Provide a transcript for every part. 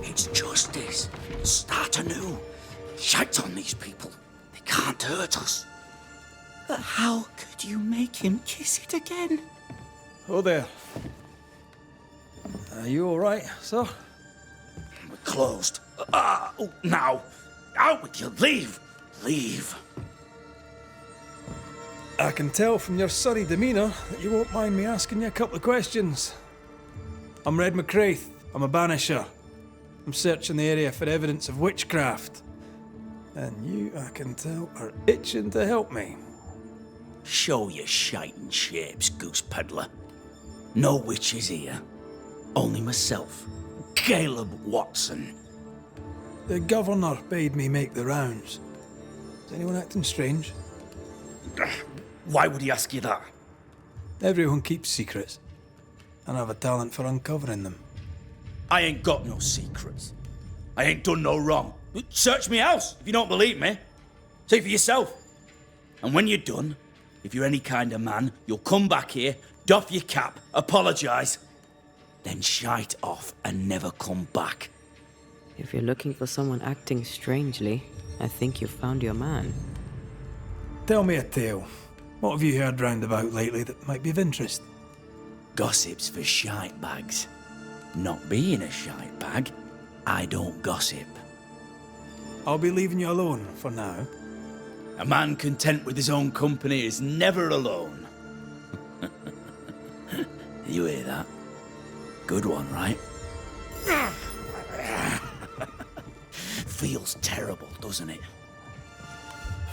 It's justice. Start anew. Shite on these people. They can't hurt us. But how could you make him kiss it again? Oh there. Are you all right, sir? We're closed. Now. Out with you. Leave. Leave. I can tell from your surly demeanour that you won't mind me asking you a couple of questions. I'm Red Macrae. I'm a banisher. I'm searching the area for evidence of witchcraft. And you, I can tell, are itching to help me. Show your shiting shapes, goose peddler. No witches here. Only myself, Caleb Watson. The governor bade me make the rounds. Is anyone acting strange? Why would he ask you that? Everyone keeps secrets, and I have a talent for uncovering them. I ain't got no secrets. I ain't done no wrong. Search me house if you don't believe me. See for yourself. And when you're done, if you're any kind of man, you'll come back here, doff your cap, apologise, then shite off and never come back. If you're looking for someone acting strangely, I think you've found your man. Tell me a tale. What have you heard round about lately that might be of interest? Gossip's for shite bags. Not being a shite bag, I don't gossip. I'll be leaving you alone for now. A man content with his own company is never alone. You hear that? Good one, right? Feels terrible, doesn't it?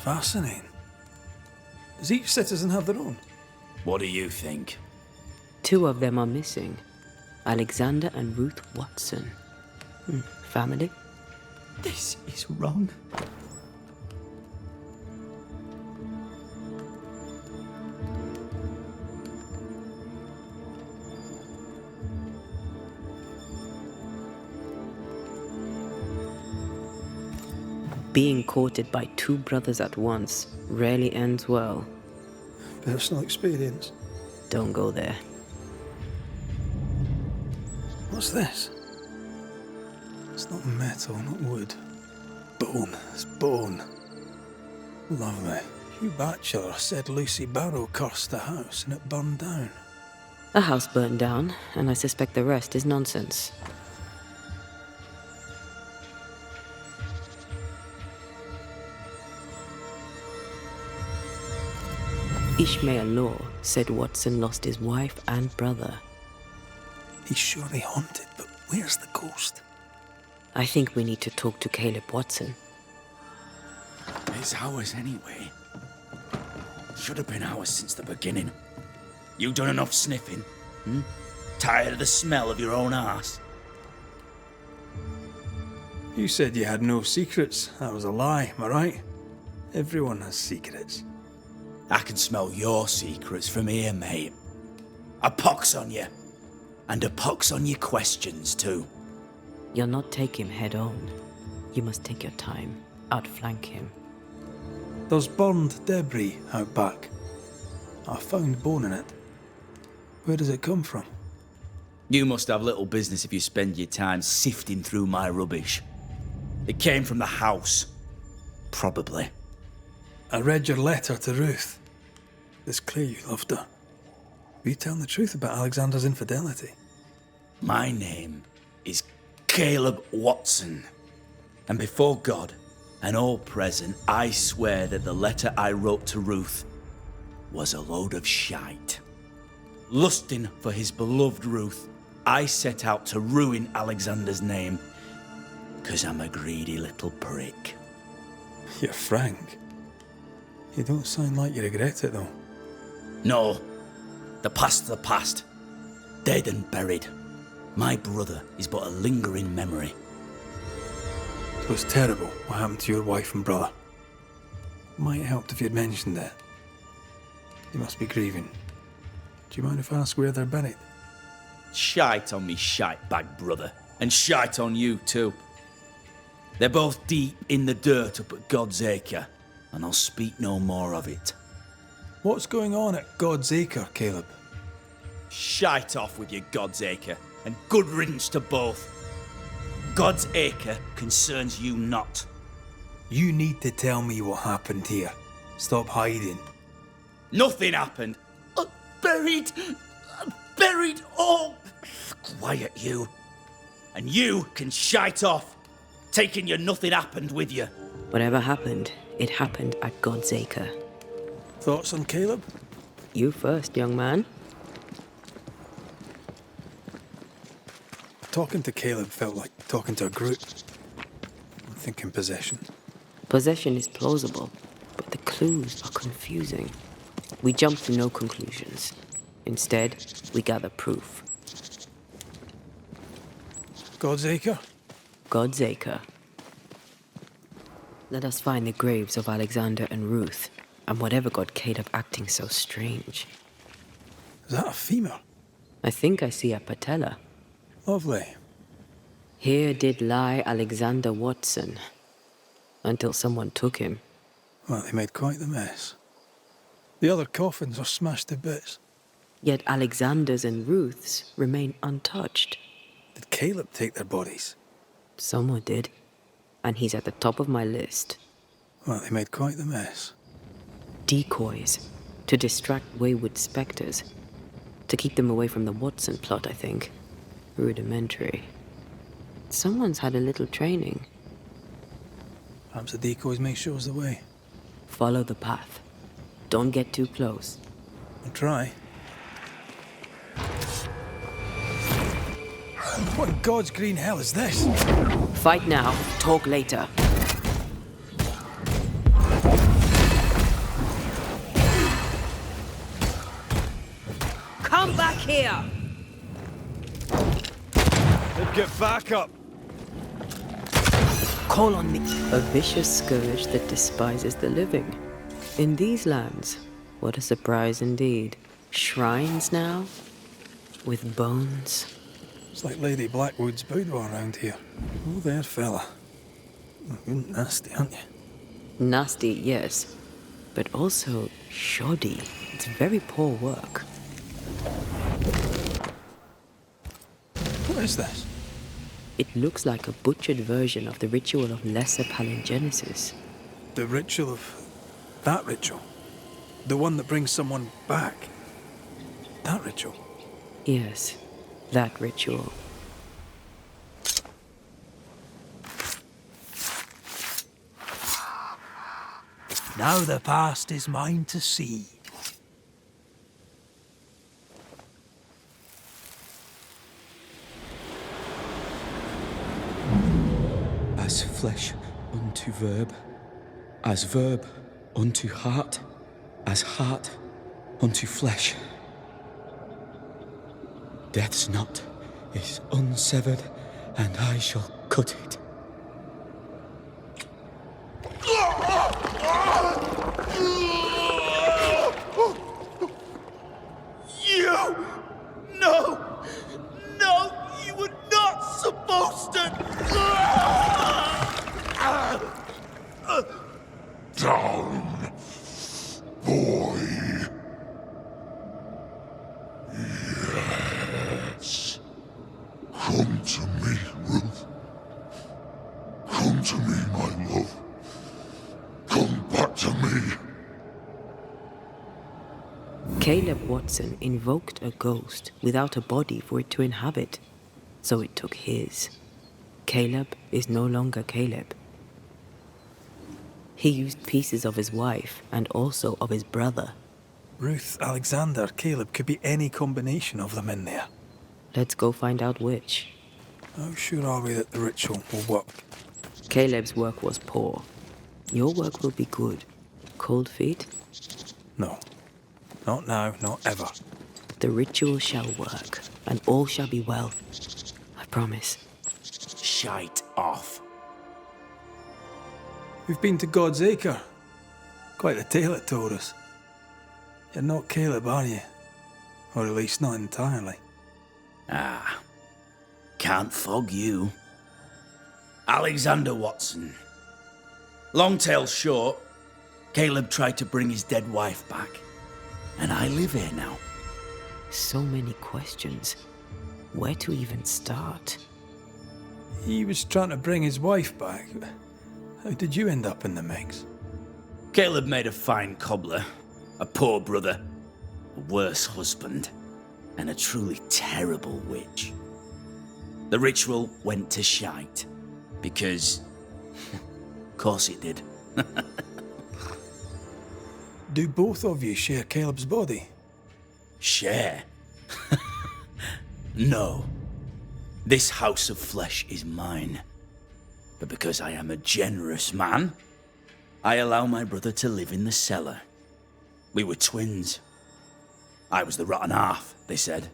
Fascinating. Does each citizen have their own? What do you think? 2 of them are missing. Alexander and Ruth Watson. Family? This is wrong. Being courted by 2 brothers at once rarely ends well. Personal experience. Don't go there. What's this? It's not metal, not wood. Bone. It's bone. Lovely. Hugh Batchelor said Lucy Barrow cursed the house and it burned down. A house burned down, and I suspect the rest is nonsense. Ishmael Law said Watson lost his wife and brother. He's surely haunted, but where's the ghost? I think we need to talk to Caleb Watson. It's ours anyway. Should have been ours since the beginning. You done enough sniffing? Tired of the smell of your own arse? You said you had no secrets. That was a lie, am I right? Everyone has secrets. I can smell your secrets from here, mate. A pox on you. And a pox on your questions, too. You'll not take him head on. You must take your time, outflank him. There's burned debris out back. I found bone in it. Where does it come from? You must have little business if you spend your time sifting through my rubbish. It came from the house. Probably. I read your letter to Ruth. It's clear you loved her. Were you telling the truth about Alexander's infidelity? My name is Caleb Watson. And before God and all present, I swear that the letter I wrote to Ruth was a load of shite. Lusting for his beloved Ruth, I set out to ruin Alexander's name, 'cause I'm a greedy little prick. You're frank. You don't sound like you regret it, though. No, the past's the past. Dead and buried. My brother is but a lingering memory. It was terrible what happened to your wife and brother. Might have helped if you'd mentioned it. You must be grieving. Do you mind if I ask where they're buried? Shite on me shite bag brother, and shite on you too. They're both deep in the dirt up at God's Acre, and I'll speak no more of it. What's going on at God's Acre, Caleb? Shite off with your God's Acre, and good riddance to both. God's acre concerns you not. You need to tell me what happened here. Stop hiding. Nothing happened. Buried. Buried. Oh, quiet you. And you can shite off, taking your nothing happened with you. Whatever happened, it happened at God's acre. Thoughts on Caleb? You first, young man. Talking to Caleb felt like talking to a group. I'm thinking possession. Possession is plausible, but the clues are confusing. We jump to no conclusions. Instead, we gather proof. God's acre? God's acre. Let us find the graves of Alexander and Ruth, and whatever got Caleb acting so strange. Is that a femur? I think I see a patella. Lovely. Here did lie Alexander Watson, until someone took him. Well, they made quite the mess. The other coffins are smashed to bits. Yet Alexander's and Ruth's remain untouched. Did Caleb take their bodies? Someone did, and he's at the top of my list. Well, they made quite the mess. Decoys, to distract wayward spectres. To keep them away from the Watson plot, I think. Rudimentary. Someone's had a little training. Perhaps the decoys may show us the way. Follow the path. Don't get too close. I'll try. What in God's green hell is this? Fight now, talk later. Come back here! Get back up! Call on me. A vicious scourge that despises the living. In these lands, what a surprise indeed. Shrines now? With bones? It's like Lady Blackwood's boudoir around here. Oh, there, fella. You're nasty, aren't you? Nasty, yes. But also shoddy. It's very poor work. What is this? It looks like a butchered version of the ritual of lesser palingenesis. The ritual of... that ritual? The one that brings someone back? That ritual? Yes, that ritual. Now the past is mine to see. As flesh unto verb, as verb unto heart, as heart unto flesh. Death's knot is unsevered, and I shall cut it. You! No! No! You were not supposed to! Down, boy. Yes. Come to me, Ruth. Come to me, my love. Come back to me. Caleb Watson invoked a ghost without a body for it to inhabit, so it took his. Caleb is no longer Caleb. He used pieces of his wife and also of his brother. Ruth, Alexander, Caleb could be any combination of them in there. Let's go find out which. How sure are we that the ritual will work? Caleb's work was poor. Your work will be good. Cold feet? No. Not now, not ever. The ritual shall work, and all shall be well. I promise. Shite off. We've been to God's acre. Quite the tale it told us. You're not Caleb, are you? Or at least not entirely. Ah, can't fog you. Alexander Watson. Long tale short, Caleb tried to bring his dead wife back. And I live here now. So many questions. Where to even start? He was trying to bring his wife back. How did you end up in the mix? Caleb made a fine cobbler, a poor brother, a worse husband, and a truly terrible witch. The ritual went to shite, because... of course it did. Do both of you share Caleb's body? Share? No. This house of flesh is mine. But because I am a generous man, I allow my brother to live in the cellar. We were twins. I was the rotten half, they said.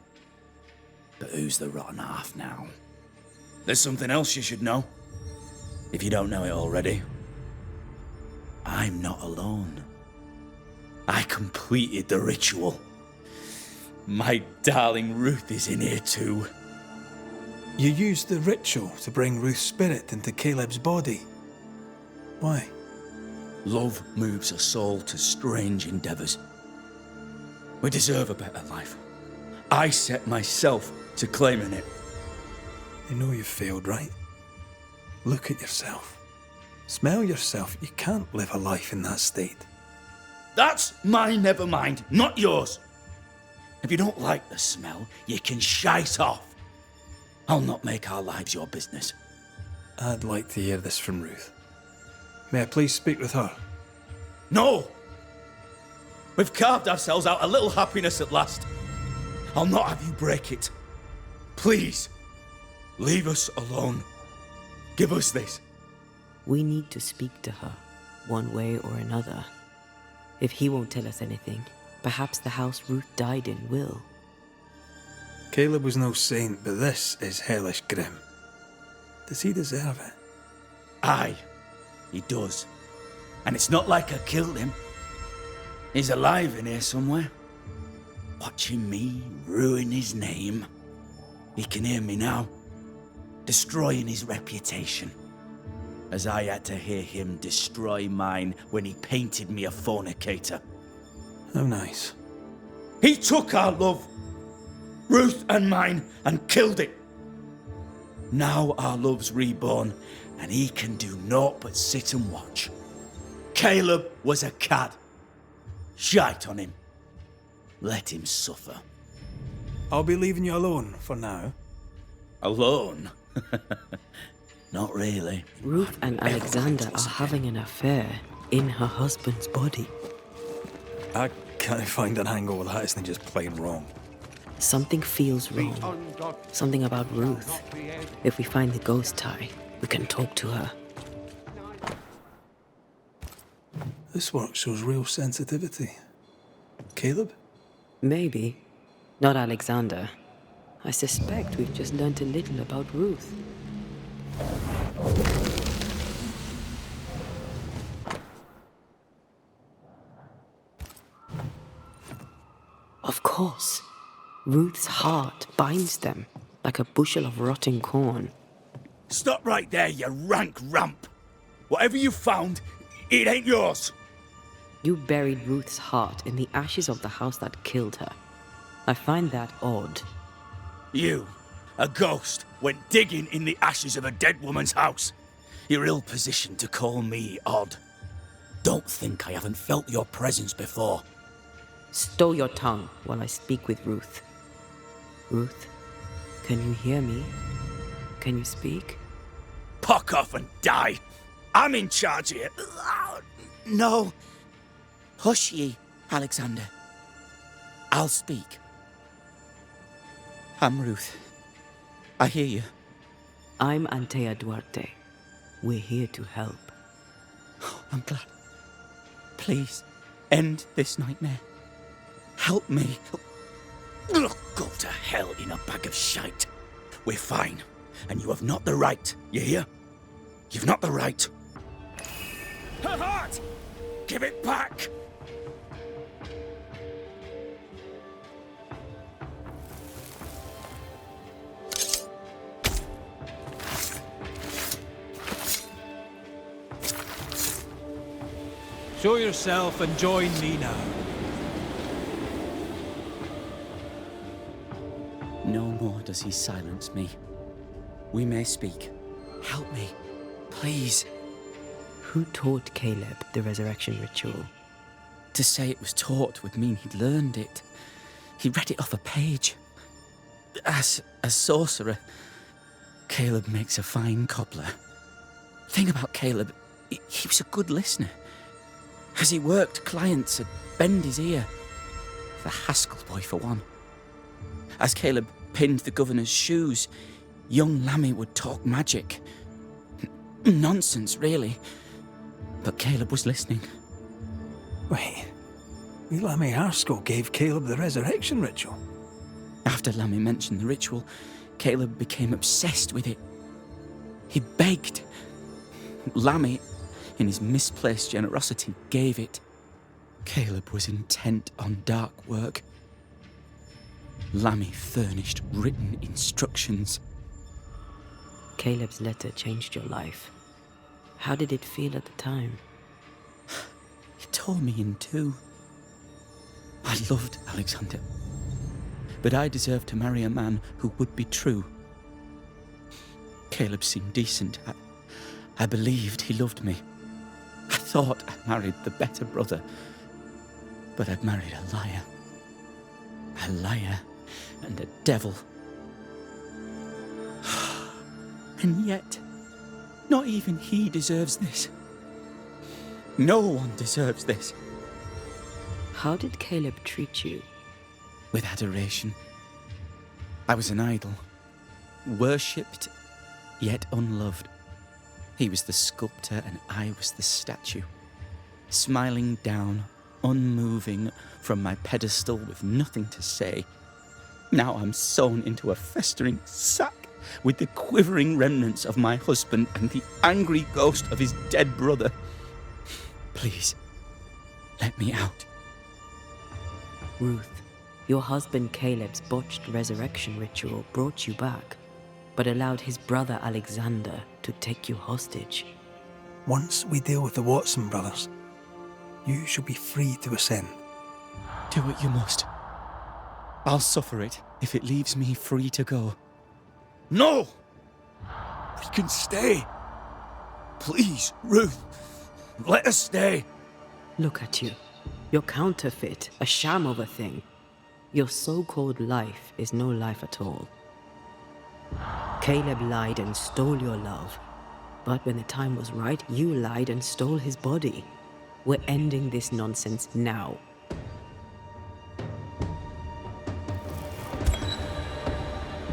But who's the rotten half now? There's something else you should know, if you don't know it already. I'm not alone. I completed the ritual. My darling Ruth is in here too. You used the ritual to bring Ruth's spirit into Caleb's body. Why? Love moves a soul to strange endeavors. We deserve a better life. I set myself to claiming it. You know you've failed, right? Look at yourself. Smell yourself. You can't live a life in that state. That's my never mind, not yours. If you don't like the smell, you can shite off. I'll not make our lives your business. I'd like to hear this from Ruth. May I please speak with her? No! We've carved ourselves out a little happiness at last. I'll not have you break it. Please, leave us alone. Give us this. We need to speak to her, one way or another. If he won't tell us anything, perhaps the house Ruth died in will. Caleb was no saint, but this is hellish grim. Does he deserve it? Aye, he does. And it's not like I killed him. He's alive in here somewhere, watching me ruin his name. He can hear me now, destroying his reputation, as I had to hear him destroy mine when he painted me a fornicator. How nice. He took our love, Ruth and mine, and killed it. Now our love's reborn, and he can do naught but sit and watch. Caleb was a cad. Shite on him. Let him suffer. I'll be leaving you alone for now. Alone? Not really. Ruth and Alexander are having an affair in her husband's body. I can't find an angle with that, isn't it just plain wrong? Something feels wrong. Something about Ruth. If we find the ghost tie, we can talk to her. This work shows real sensitivity. Caleb? Maybe. Not Alexander. I suspect we've just learnt a little about Ruth. Of course. Ruth's heart binds them like a bushel of rotting corn. Stop right there, you rank rump. Whatever you found, it ain't yours. You buried Ruth's heart in the ashes of the house that killed her. I find that odd. You, a ghost, went digging in the ashes of a dead woman's house. You're ill-positioned to call me odd. Don't think I haven't felt your presence before. Stow your tongue while I speak with Ruth. Ruth, can you hear me? Can you speak? Pock off and die. I'm in charge here. No. Hush ye, Alexander. I'll speak. I'm Ruth. I hear you. I'm Anteya Duarte. We're here to help. Oh, I'm glad. Please, end this nightmare. Help me. Go to hell in a bag of shite. We're fine, and you have not the right, you hear? You've not the right. Her heart! Give it back! Show yourself and join me now. No more does he silence me. We may speak. Help me, please. Who taught Caleb the resurrection ritual? To say it was taught would mean he'd learned it. He read it off a page. As a sorcerer, Caleb makes a fine cobbler. Thing about Caleb, he was a good listener. As he worked, clients would bend his ear. The Haskell boy, for one. As Caleb pinned the governor's shoes, young Lammy would talk magic. Nonsense, really. But Caleb was listening. Wait, Lammy Haskell gave Caleb the resurrection ritual? After Lammy mentioned the ritual, Caleb became obsessed with it. He begged. Lammy, in his misplaced generosity, gave it. Caleb was intent on dark work. Lammy furnished written instructions. Caleb's letter changed your life. How did it feel at the time? It tore me in two. I loved Alexander, but I deserved to marry a man who would be true. Caleb seemed decent. I believed he loved me. I thought I married the better brother, but I'd married a liar. A liar and a devil. And yet, not even he deserves this. No one deserves this. How did Caleb treat you? With adoration. I was an idol, worshipped, yet unloved. He was the sculptor and I was the statue, smiling down, unmoving from my pedestal with nothing to say. Now I'm sewn into a festering sack with the quivering remnants of my husband and the angry ghost of his dead brother. Please, let me out. Ruth, your husband Caleb's botched resurrection ritual brought you back, but allowed his brother Alexander to take you hostage. Once we deal with the Watson brothers, you shall be free to ascend. Do what you must. I'll suffer it if it leaves me free to go. No! We can stay. Please, Ruth, let us stay. Look at you. You're counterfeit, a sham of a thing. Your so-called life is no life at all. Caleb lied and stole your love. But when the time was right, you lied and stole his body. We're ending this nonsense now.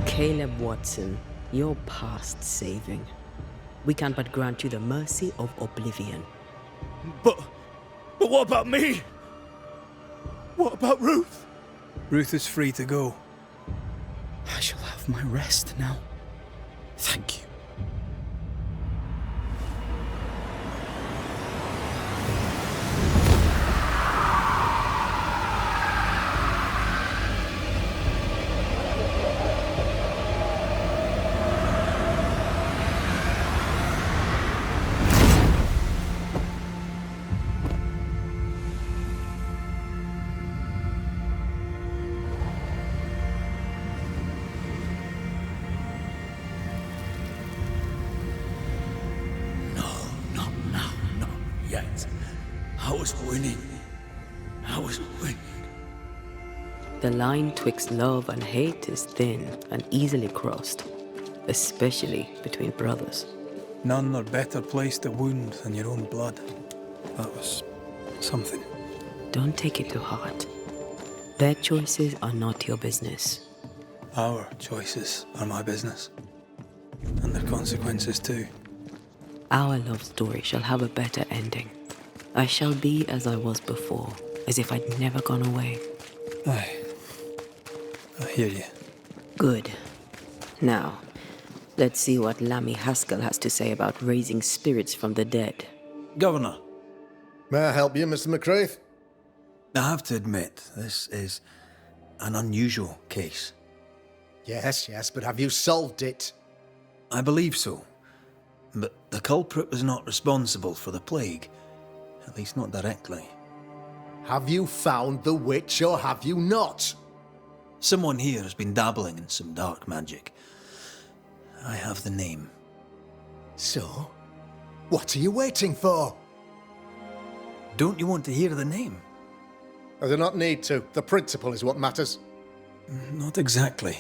Caleb Watson, you're past saving. We can but grant you the mercy of oblivion. But what about me? What about Ruth? Ruth is free to go. I shall have my rest now. Thank you. I was winning. The line twixt love and hate is thin and easily crossed, especially between brothers. None are better placed to wound than your own blood. That was something. Don't take it to heart. Their choices are not your business. Our choices are my business. And their consequences too. Our love story shall have a better ending. I shall be as I was before, as if I'd never gone away. Aye. I hear you. Good. Now, let's see what Lammy Haskell has to say about raising spirits from the dead. Governor. May I help you, Mr. Macrae? I have to admit, this is an unusual case. Yes, but have you solved it? I believe so. But the culprit was not responsible for the plague. At least not directly. Have you found the witch or have you not? Someone here has been dabbling in some dark magic. I have the name. So, what are you waiting for? Don't you want to hear the name? I do not need to. The principle is what matters. Not exactly.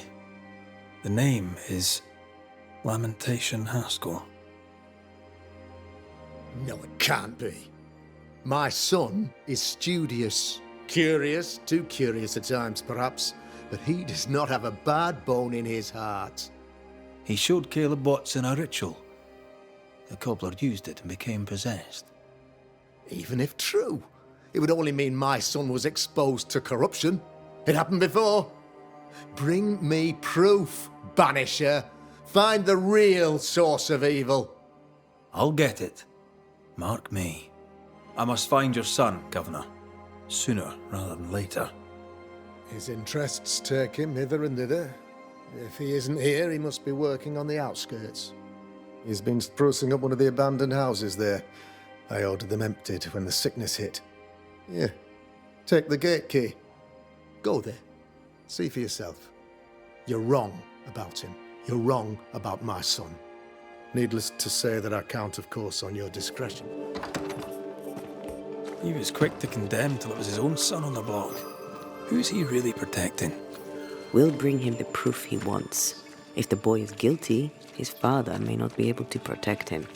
The name is Lamentation Haskell. No, it can't be. My son is studious. Curious, too curious at times, perhaps. But he does not have a bad bone in his heart. He showed Caleb Watson a ritual. The cobbler used it and became possessed. Even if true, it would only mean my son was exposed to corruption. It happened before. Bring me proof, Banisher. Find the real source of evil. I'll get it. Mark me. I must find your son, Governor. Sooner rather than later. His interests take him hither and thither. If he isn't here, he must be working on the outskirts. He's been sprucing up one of the abandoned houses there. I ordered them emptied when the sickness hit. Yeah, take the gate key. Go there. See for yourself. You're wrong about him. You're wrong about my son. Needless to say that I count, of course, on your discretion. He was quick to condemn till it was his own son on the block. Who's he really protecting? We'll bring him the proof he wants. If the boy is guilty, his father may not be able to protect him.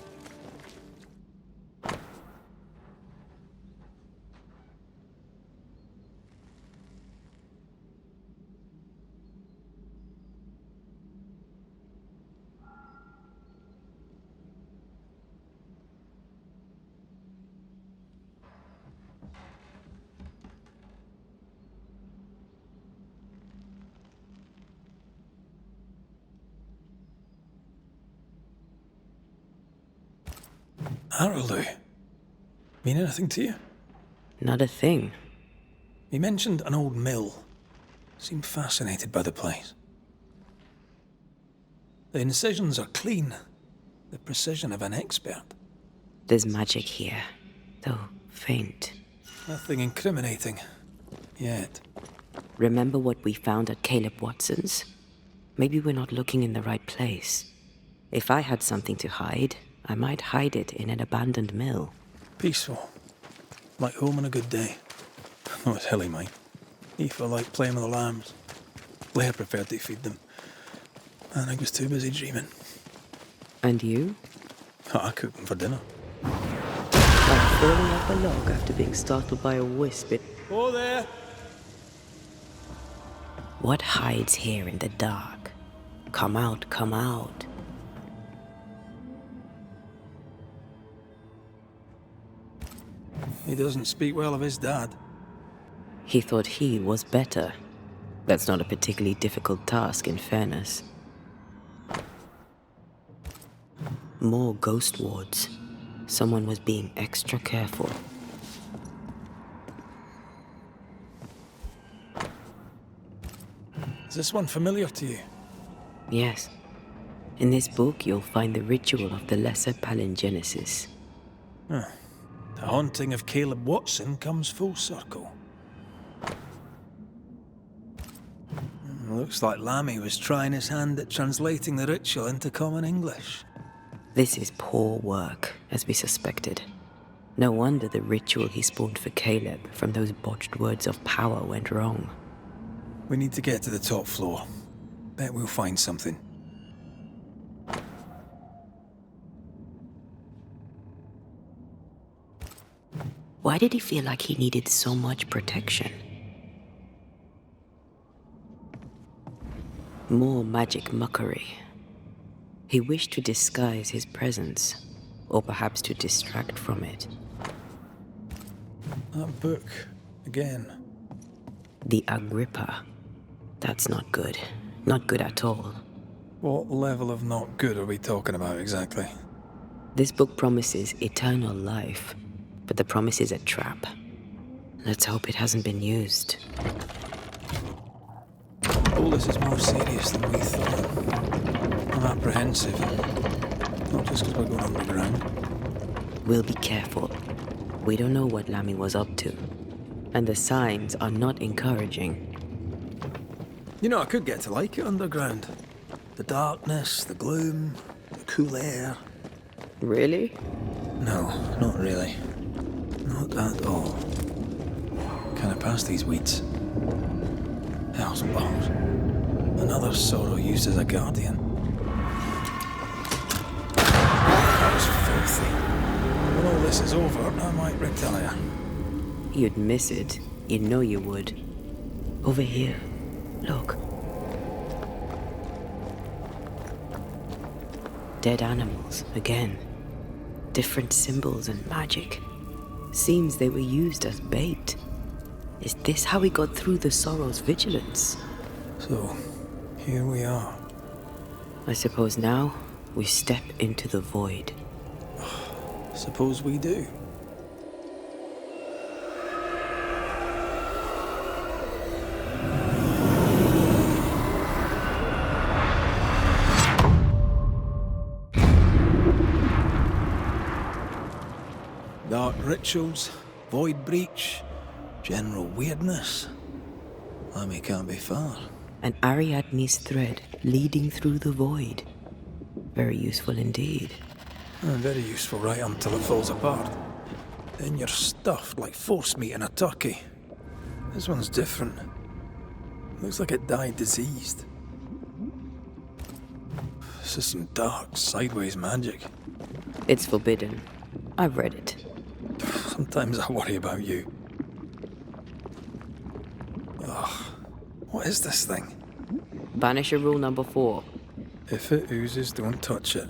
Araloo. Mean anything to you? Not a thing. He mentioned an old mill. Seemed fascinated by the place. The incisions are clean. The precision of an expert. There's magic here, though faint. Nothing incriminating. Yet. Remember what we found at Caleb Watson's? Maybe we're not looking in the right place. If I had something to hide, I might hide it in an abandoned mill. Peaceful. Like home on a good day. Oh, it's hilly, mate. Aoife liked playing with the lambs. Blair preferred to feed them. And I was too busy dreaming. And you? Oh, I cooked them for dinner. Like falling off a log after being startled by a wisp. Oh, there! What hides here in the dark? Come out, come out. He doesn't speak well of his dad. He thought he was better. That's not a particularly difficult task, in fairness. More ghost wards. Someone was being extra careful. Is this one familiar to you? Yes. In this book, you'll find the ritual of the Lesser Palingenesis. Huh. The haunting of Caleb Watson comes full circle. Looks like Lammy was trying his hand at translating the ritual into common English. This is poor work, as we suspected. No wonder the ritual he spawned for Caleb from those botched words of power went wrong. We need to get to the top floor. Bet we'll find something. Why did he feel like he needed so much protection? More magic mockery. He wished to disguise his presence, or perhaps to distract from it. That book, again. The Agrippa. That's not good. Not good at all. What level of not good are we talking about exactly? This book promises eternal life, but the promise is a trap. Let's hope it hasn't been used. All this is more serious than we thought. I'm apprehensive. Not just because we're going underground. We'll be careful. We don't know what Lammy was up to, and the signs are not encouraging. You know, I could get to like it underground. The darkness, the gloom, the cool air. Really? No, not really. Not at all. Can I pass these weeds? Hell's balls. Another sorrow used as a guardian. That was filthy. When all this is over, I might retire. You'd miss it. You know you would. Over here. Look. Dead animals, again. Different symbols and magic. Seems they were used as bait. Is this how we got through the sorrow's vigilance? So, here we are. I suppose now we step into the void. Suppose we do. Dark rituals, void breach, general weirdness. Lemmy can't be far. An Ariadne's thread leading through the void. Very useful indeed. Very useful right until it falls apart. Then you're stuffed like force meat in a turkey. This one's different. Looks like it died diseased. This is some dark, sideways magic. It's forbidden. I've read it. Sometimes I worry about you. Ugh. What is this thing? Banisher rule number 4. If it oozes, don't touch it.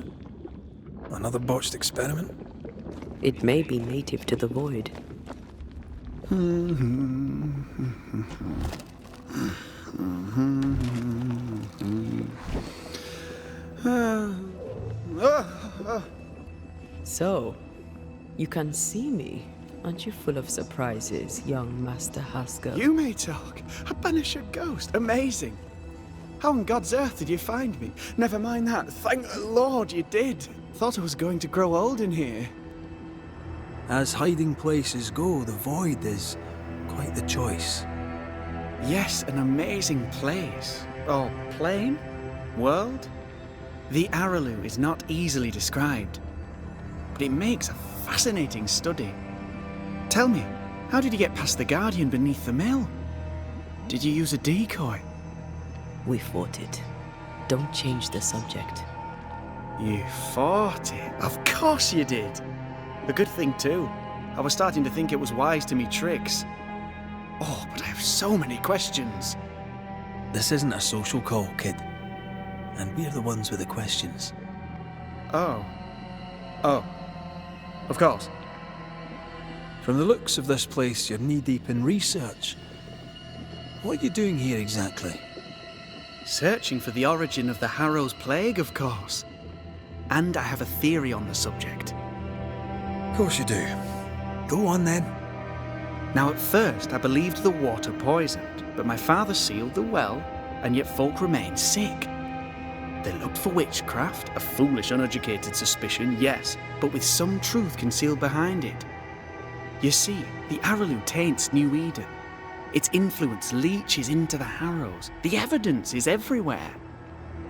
Another botched experiment? It may be native to the void. So, you can see me. Aren't you full of surprises, young Master Haskell? You may talk. A Banisher ghost. Amazing. How on God's earth did you find me? Never mind that. Thank the Lord you did. Thought I was going to grow old in here. As hiding places go, the void is quite the choice. Yes, an amazing place. Oh, plane? World? The Araloo is not easily described, but it makes a fascinating study. Tell me, how did you get past the Guardian beneath the mill? Did you use a decoy? We fought it. Don't change the subject. You fought it? Of course you did. A good thing too. I was starting to think it was wise to me tricks. Oh, but I have so many questions. This isn't a social call, kid. And we're the ones with the questions. Oh. Oh. Of course. From the looks of this place, you're knee-deep in research. What are you doing here exactly? Searching for the origin of the Harrow's plague, of course. And I have a theory on the subject. Of course you do. Go on then. Now at first I believed the water poisoned, but my father sealed the well, and yet folk remained sick. They looked for witchcraft, a foolish, uneducated suspicion, yes, but with some truth concealed behind it. You see, the Araloo taints Nью-Иден. Its influence leaches into the Harrows. The evidence is everywhere.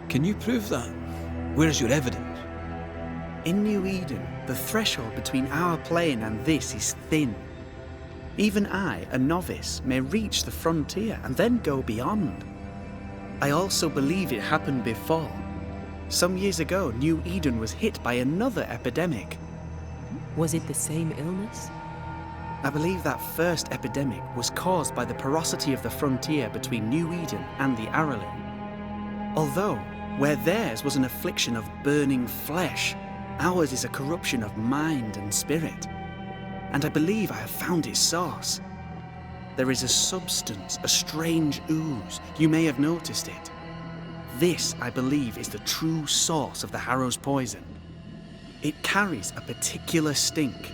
Can you prove that? Where's your evidence? In Nью-Иден, the threshold between our plane and this is thin. Even I, a novice, may reach the frontier and then go beyond. I also believe it happened before. Some years ago, Nью-Иден was hit by another epidemic. Was it the same illness? I believe that first epidemic was caused by the porosity of the frontier between Nью-Иден and the Araloo. Although, where theirs was an affliction of burning flesh, ours is a corruption of mind and spirit. And I believe I have found its source. There is a substance, a strange ooze. You may have noticed it. This, I believe, is the true source of the Harrow's poison. It carries a particular stink,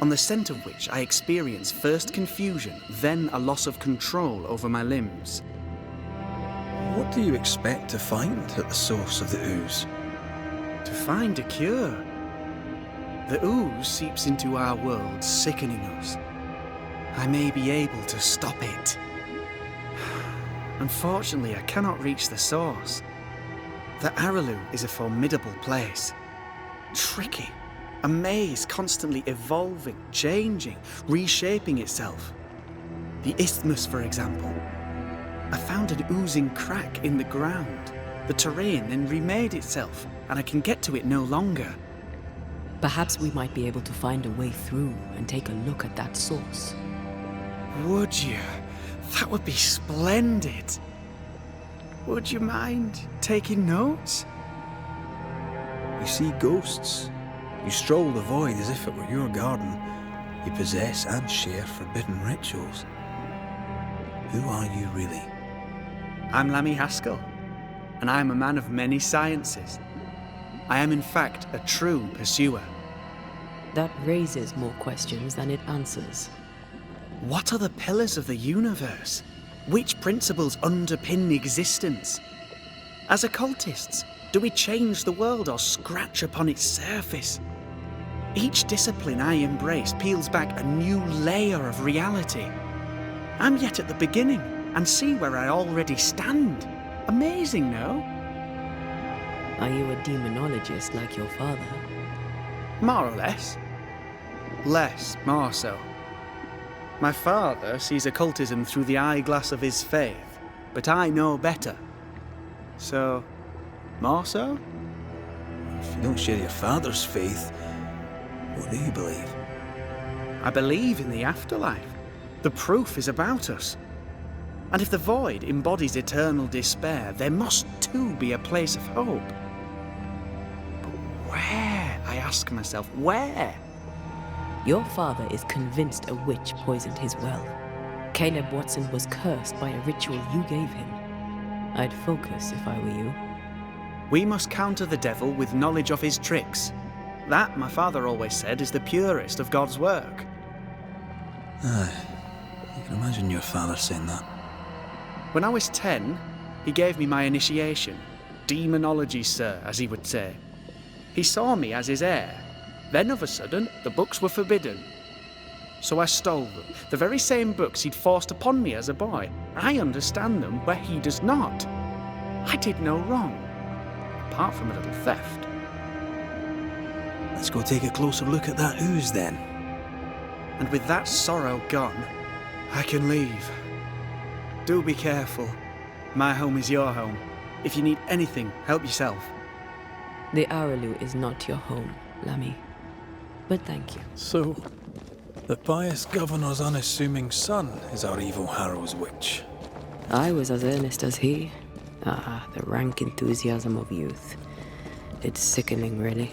on the scent of which I experience first confusion, then a loss of control over my limbs. What do you expect to find at the source of the ooze? To find a cure. The ooze seeps into our world, sickening us. I may be able to stop it. Unfortunately, I cannot reach the source. The Araloo is a formidable place. Tricky, A maze constantly evolving, changing, reshaping itself. The isthmus, for example. I found an oozing crack in the ground. The terrain then remade itself, and I can get to it no longer. Perhaps we might be able to find a way through and take a look at that source. Would you? That would be splendid. Would you mind taking notes? You see ghosts. You stroll the void as if it were your garden. You possess and share forbidden rituals. Who are you really? I'm Lammy Haskell, and I am a man of many sciences. I am in fact a true pursuer. That raises more questions than it answers. What are the pillars of the universe? Which principles underpin existence? As occultists, do we change the world or scratch upon its surface? Each discipline I embrace peels back a new layer of reality. I'm yet at the beginning and see where I already stand. Amazing, no? Are you a demonologist like your father? More or less. Less, more so. My father sees occultism through the eyeglass of his faith, but I know better. So, more so? If you don't share your father's faith, what do you believe? I believe in the afterlife. The proof is about us. And if the void embodies eternal despair, there must too be a place of hope. But where, I ask myself, where? Your father is convinced a witch poisoned his well. Caleb Watson was cursed by a ritual you gave him. I'd focus if I were you. We must counter the devil with knowledge of his tricks. That, my father always said, is the purest of God's work. Aye. You can imagine your father saying that. When I was 10, he gave me my initiation. Demonology, sir, as he would say. He saw me as his heir. Then, of a sudden, the books were forbidden. So I stole them, the very same books he'd forced upon me as a boy. I understand them where he does not. I did no wrong, apart from a little theft. Let's go take a closer look at that ooze then. And with that sorrow gone, I can leave. Do be careful. My home is your home. If you need anything, help yourself. The Araloo is not your home, Lammy. But thank you. So, the pious governor's unassuming son is our evil Harrow's witch. I was as earnest as he. Ah, the rank enthusiasm of youth. It's sickening, really.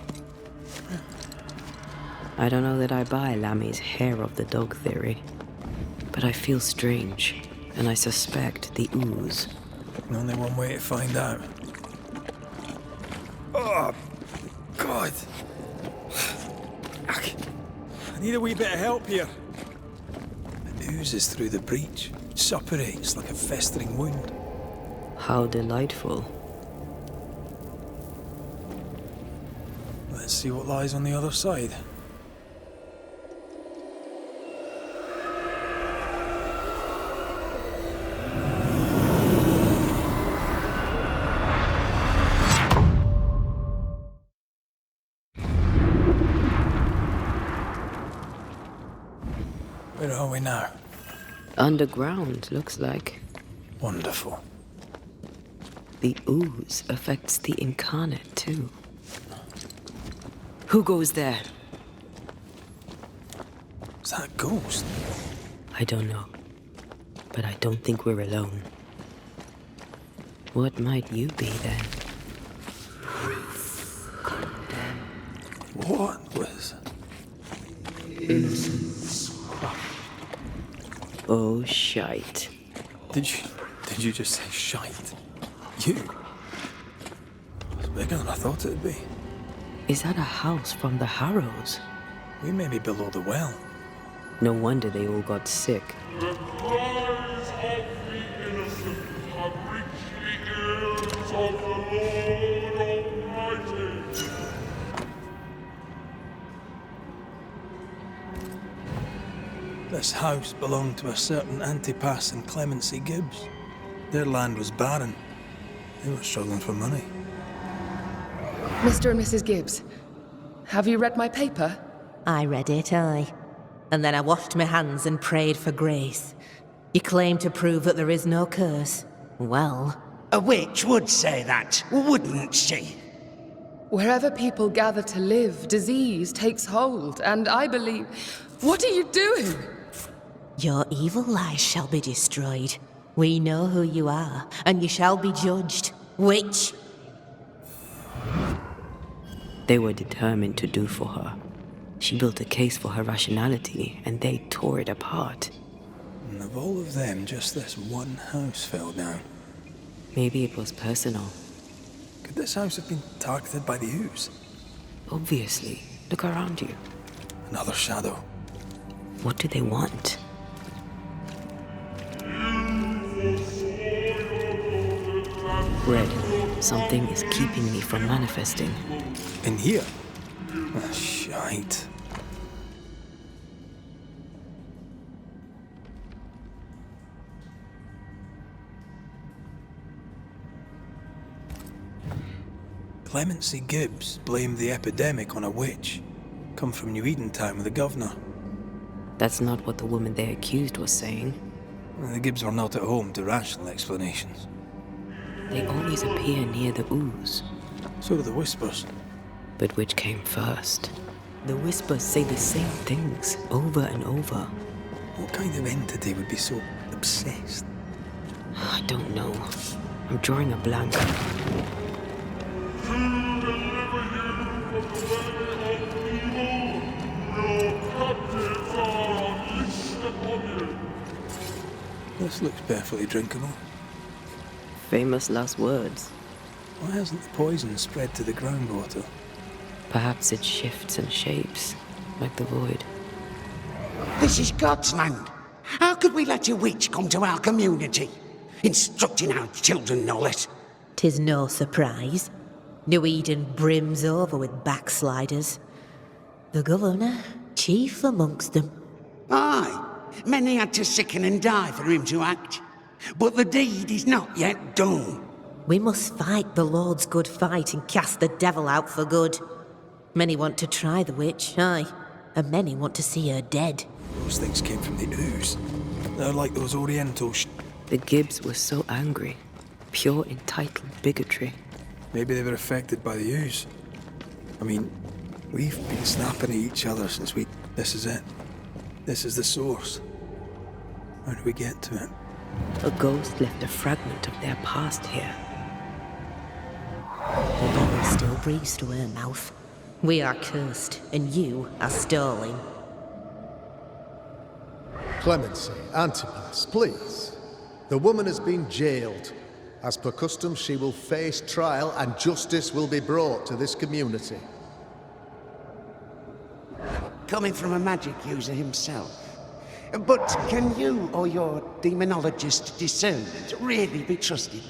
I don't know that I buy Lammy's hair of the dog theory, but I feel strange, and I suspect the ooze. Only one way to find out. Oh, God. I need a wee bit of help here. It oozes through the breach. It suppurates like a festering wound. How delightful. Let's see what lies on the other side. Where are we now? Underground, looks like. Wonderful. The ooze affects the incarnate, too. Who goes there? Is that a ghost? I don't know. But I don't think we're alone. What might you be, then? What was... Oh, shite. Did you just say shite? You? It's bigger than I thought it'd be. Is that a house from the Harrows? We may be below the well. No wonder they all got sick. The cries of the innocent have reached the ears of the Lord Almighty. This house belonged to a certain Antipas and Clemency Gibbs. Their land was barren. They were struggling for money. Mr. and Mrs. Gibbs, Have you read my paper? I read it, aye. And then I washed my hands and prayed for grace. You claim to prove that there is no curse. Well... A witch would say that, wouldn't she? Wherever people gather to live, disease takes hold, and I believe... What are you doing? Your evil lies shall be destroyed. We know who you are, and you shall be judged. Witch! They were determined to do for her. She built a case for her rationality, and they tore it apart. And of all of them, just this one house fell down. Maybe it was personal. Could this house have been targeted by the ooze? Obviously. Look around you. Another shadow. What do they want? Red, something is keeping me from manifesting. In here? Ah, shite. Clemency Gibbs blamed the epidemic on a witch. Come from Nью-Иден town with the governor. That's not what the woman they accused was saying. The Gibbs were not at home to rational explanations. They always appear near the ooze. So do the whispers. But which came first? The whispers say the same things over and over. What kind of entity would be so obsessed? I don't know. I'm drawing a blank. This looks perfectly drinkable. Famous last words. Why hasn't the poison spread to the groundwater? Perhaps it shifts and shapes, like the void. This is God's land. How could we let a witch come to our community? Instructing our children, no less. 'Tis no surprise. Nью-Иден brims over with backsliders. The governor, chief amongst them. Aye, many had to sicken and die for him to act. But the deed is not yet done. We must fight the Lord's good fight and cast the devil out for good. Many want to try the witch, aye, and many want to see her dead. Those things came from the ooze. They're like those Oriental The Gibbs were so angry. Pure entitled bigotry. Maybe they were affected by the ooze. I mean, we've been snapping at each other since we... This is it. This is the source. How do we get to it? A ghost left a fragment of their past here. The bottle still breathes through her mouth. We are cursed, and you are stalling. Clemency, Antipas, please. The woman has been jailed. As per custom, she will face trial and justice will be brought to this community. Coming from a magic user himself. But can you or your demonologist discernment really be trusted?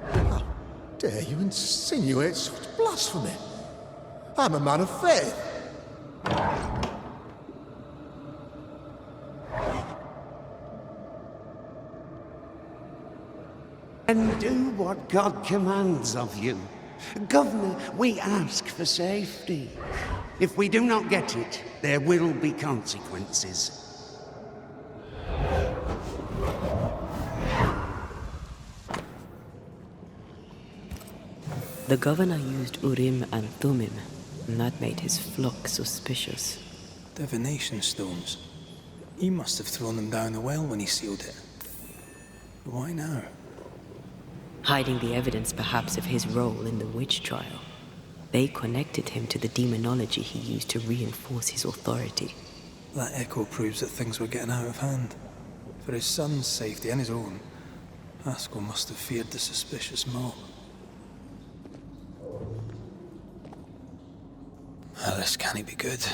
How dare you insinuate such blasphemy? I'm a man of faith. And do what God commands of you. Governor, we ask for safety. If we do not get it, there will be consequences. The governor used Urim and Thummim, and that made his flock suspicious. Divination stones. He must have thrown them down the well when he sealed it. But why now? Hiding the evidence perhaps of his role in the witch trial. They connected him to the demonology he used to reinforce his authority. That echo proves that things were getting out of hand. For his son's safety and his own, Haskell must have feared the suspicious mob. Well, this can't be good.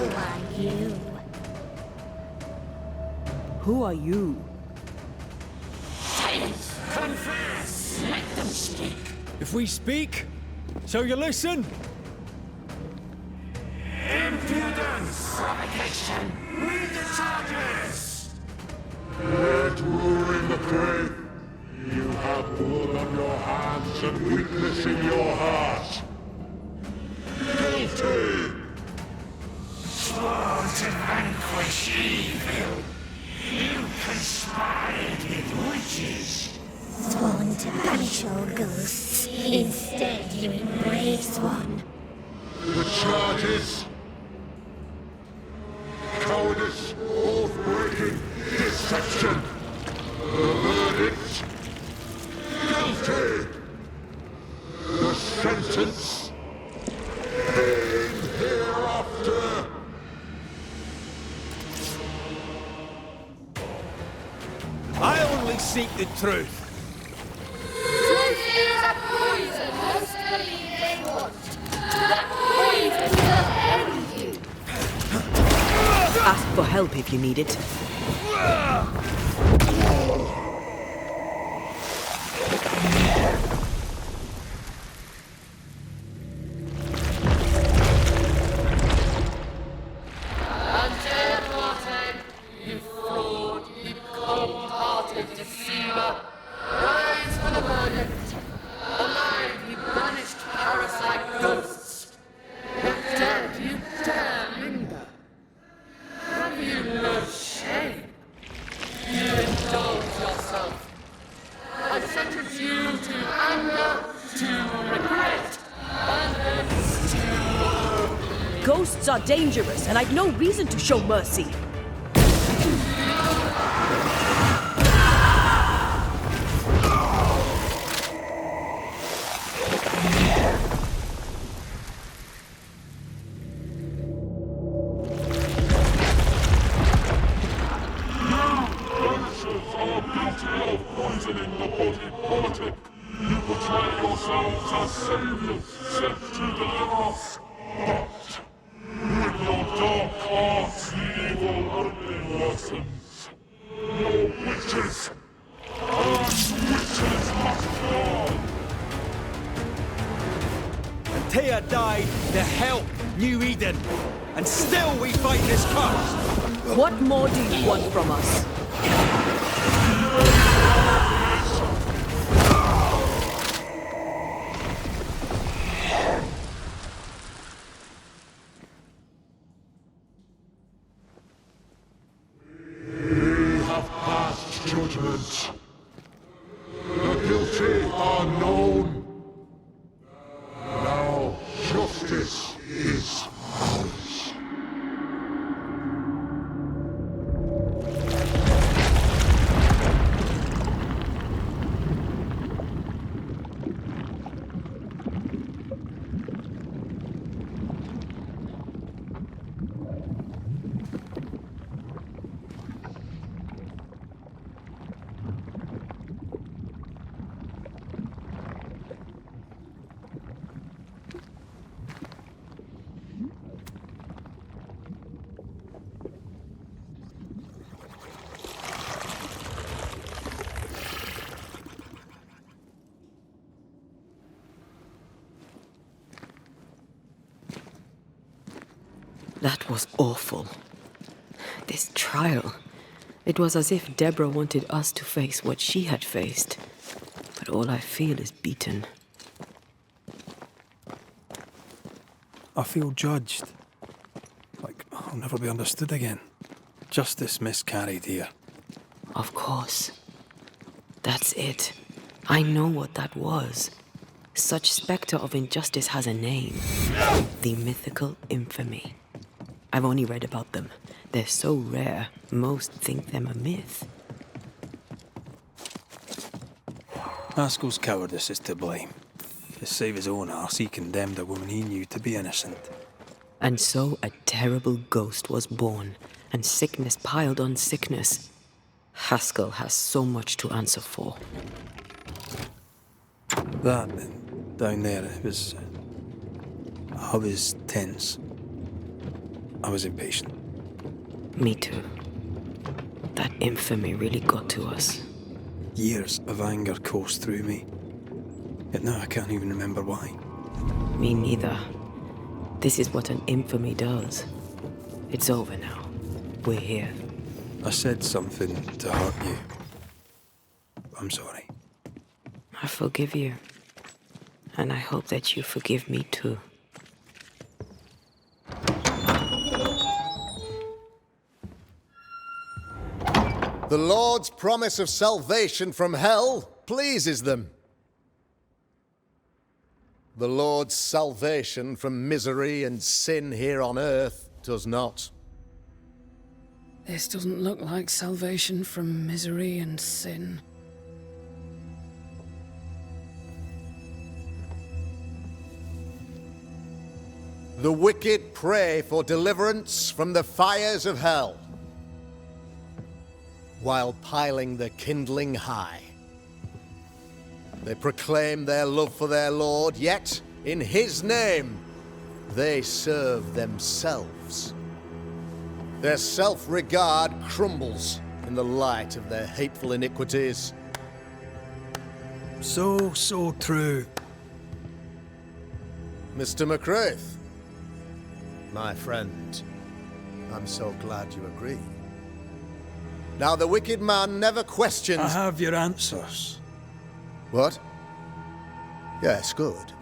are you? Who are you? Confess! Let them speak! If we speak, shall you listen? Impudence! Provocation! Read the charges! Red Macrey, you have blood on your hands and weakness in your heart. Guilty! Sworn to vanquish evil, you conspired with witches. Sworn to banish all ghosts, instead you embrace one. The charges: cowardice, oath-breaking, deception. The verdict: guilty. The sentence: pain hereafter. I only seek the truth. Truth is a poison most believe they want. That poison will end you. Ask for help if you need it. Anteya Duarte, you fraud, you cold-hearted deceiver. Rise for the verdict. Alive, you banished parasite ghosts. But dead, you dare linger. Have you no shame? You indulge yourself. I sentence you to anger, to regret, and hence to woe. Ghosts are dangerous, and I've no reason to show mercy. Poisoning the body politic. You portray yourselves as saviors sent to deliver us. But with your dark arts, the evil only worsens. Your witches, and witches must fall. Antея died to help Nью-Иден, and still we fight this curse. What more do you want from us? We have passed judgment. The guilty are known. Now justice is ours. That was awful. This trial. It was as if Deborah wanted us to face what she had faced. But all I feel is beaten. I feel judged. Like I'll never be understood again. Justice miscarried here. Of course. That's it. I know what that was. Such spectre of injustice has a name. The mythical infamy. I've only read about them. They're so rare, most think them a myth. Haskell's cowardice is to blame. To save his own arse, he condemned a woman he knew to be innocent. And so a terrible ghost was born, and sickness piled on sickness. Haskell has so much to answer for. That, down there, I was tense. I was impatient. Me too. That infamy really got to us. Years of anger coursed through me. Yet now I can't even remember why. Me neither. This is what an infamy does. It's over now. We're here. I said something to hurt you. I'm sorry. I forgive you. And I hope that you forgive me too. The Lord's promise of salvation from hell pleases them. The Lord's salvation from misery and sin here on earth does not. This doesn't look like salvation from misery and sin. The wicked pray for deliverance from the fires of hell, while piling the kindling high. They proclaim their love for their Lord, yet in His name they serve themselves. Their self-regard crumbles in the light of their hateful iniquities. So true. Mr. Macrae, my friend, I'm so glad you agree. Now the wicked man never questions... I have your answers. What? Yes, good.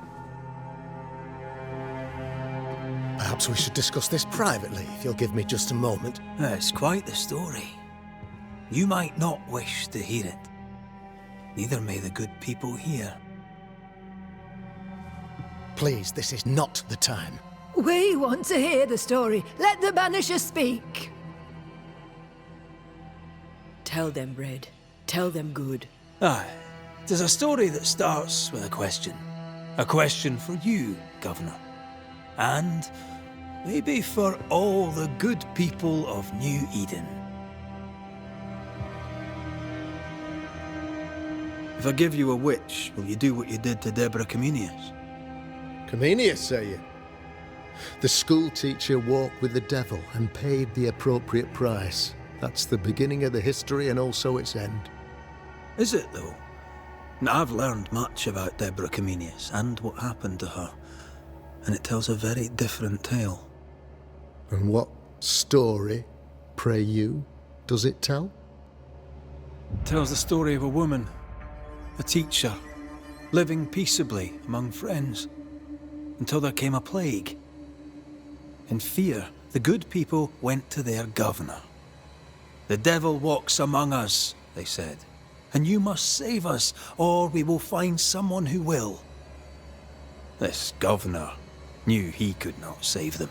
Perhaps we should discuss this privately, if you'll give me just a moment. It's quite the story. You might not wish to hear it. Neither may the good people here. Please, this is not the time. We want to hear the story. Let the Banishers speak. Tell them, Red. Tell them good. Aye. There's a story that starts with a question. A question for you, Governor. And maybe for all the good people of Nью-Иден. If I give you a witch, will you do what you did to Deborah Comenius? Comenius, say you? The school teacher walked with the devil and paid the appropriate price. That's the beginning of the history and also its end. Is it, though? Now, I've learned much about Deborah Comenius and what happened to her, and it tells a very different tale. And what story, pray you, does it tell? It tells the story of a woman, a teacher, living peaceably among friends, until there came a plague. In fear, the good people went to their governor. "The devil walks among us," they said, "and you must save us, or we will find someone who will." This governor knew he could not save them,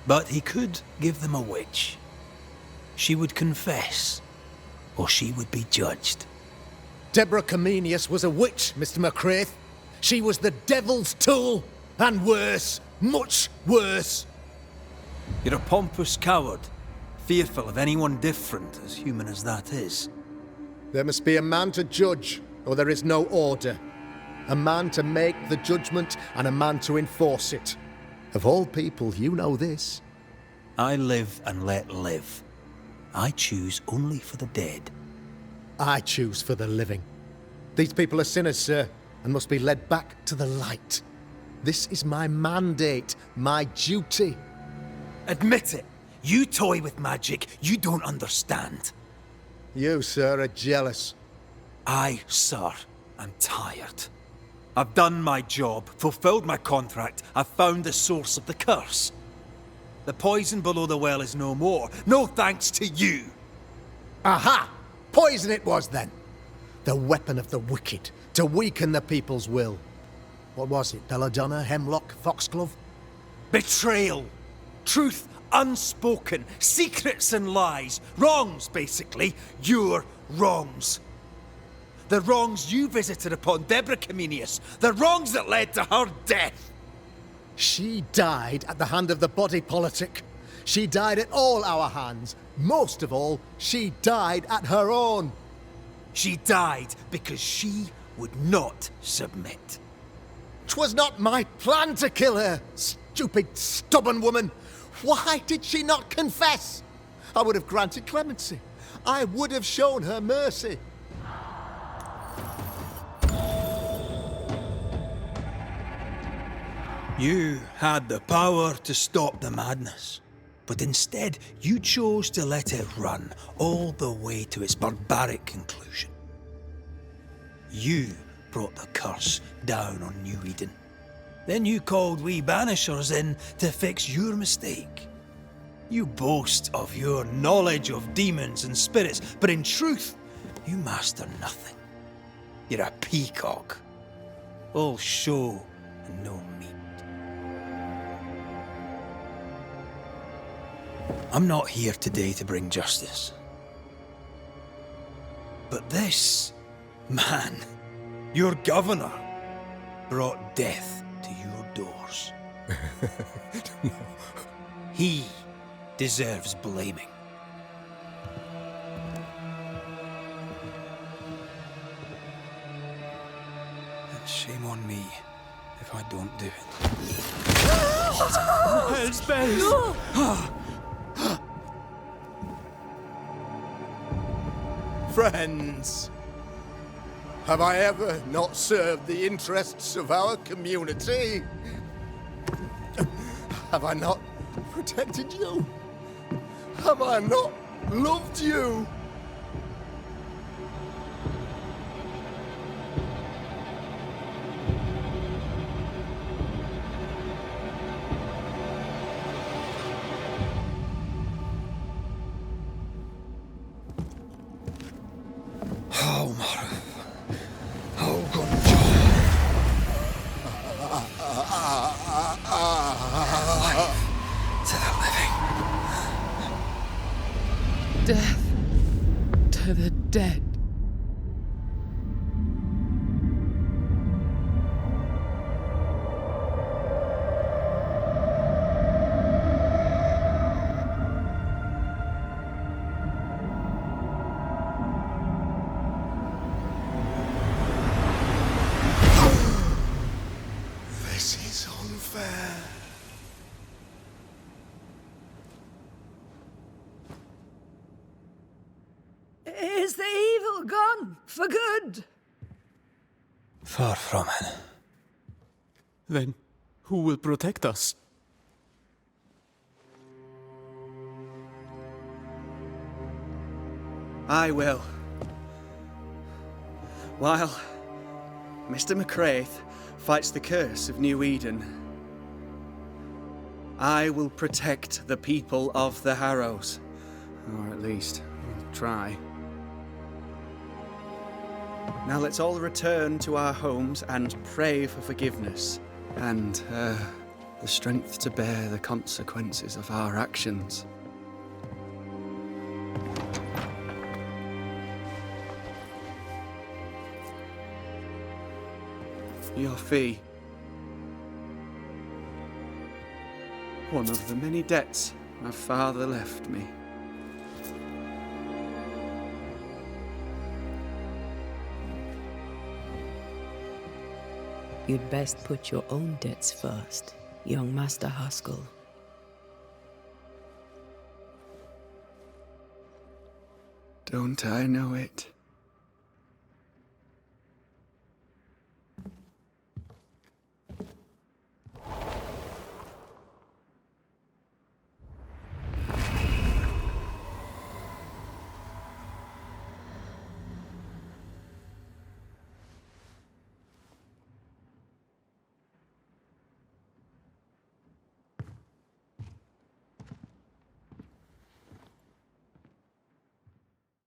but he could give them a witch. She would confess, or she would be judged. Deborah Comenius was a witch, Mr. Macrae. She was the devil's tool, and worse, much worse. You're a pompous coward, fearful of anyone different, as human as that is. There must be a man to judge, or there is no order. A man to make the judgment, and a man to enforce it. Of all people, you know this. I live and let live. I choose only for the dead. I choose for the living. These people are sinners, sir, and must be led back to the light. This is my mandate, my duty. Admit it. You toy with magic you don't understand. You, sir, are jealous. I, sir, am tired. I've done my job, fulfilled my contract, I've found the source of the curse. The poison below the well is no more, no thanks to you. Aha! Poison it was, then. The weapon of the wicked, to weaken the people's will. What was it, belladonna, hemlock, foxglove? Betrayal. Truth unspoken, secrets and lies. Wrongs, basically. Your wrongs. The wrongs you visited upon Deborah Comenius. The wrongs that led to her death. She died at the hand of the body politic. She died at all our hands. Most of all, she died at her own. She died because she would not submit. 'Twas not my plan to kill her, stupid, stubborn woman. Why did she not confess? I would have granted clemency. I would have shown her mercy. You had the power to stop the madness, but instead you chose to let it run all the way to its barbaric conclusion. You brought the curse down on Nью-Иден. Then you called we Banishers in to fix your mistake. You boast of your knowledge of demons and spirits, but in truth, you master nothing. You're a peacock. All show and no meat. I'm not here today to bring justice. But this man, your governor, brought death to your doors. He deserves blaming. And shame on me if I don't do it. Hell's bells! No! Friends, have I ever not served the interests of our community? Have I not protected you? Have I not loved you? Death to the dead. This is unfair. Is the evil gone for good? Far from it. Then who will protect us? I will. While Mr. Macrei fights the curse of Nью-Иден, I will protect the people of the Harrows. Or at least, I'll try. Now let's all return to our homes and pray for forgiveness and the strength to bear the consequences of our actions. Your fee. One of the many debts my father left me. You'd best put your own debts first, young Master Haskell. Don't I know it?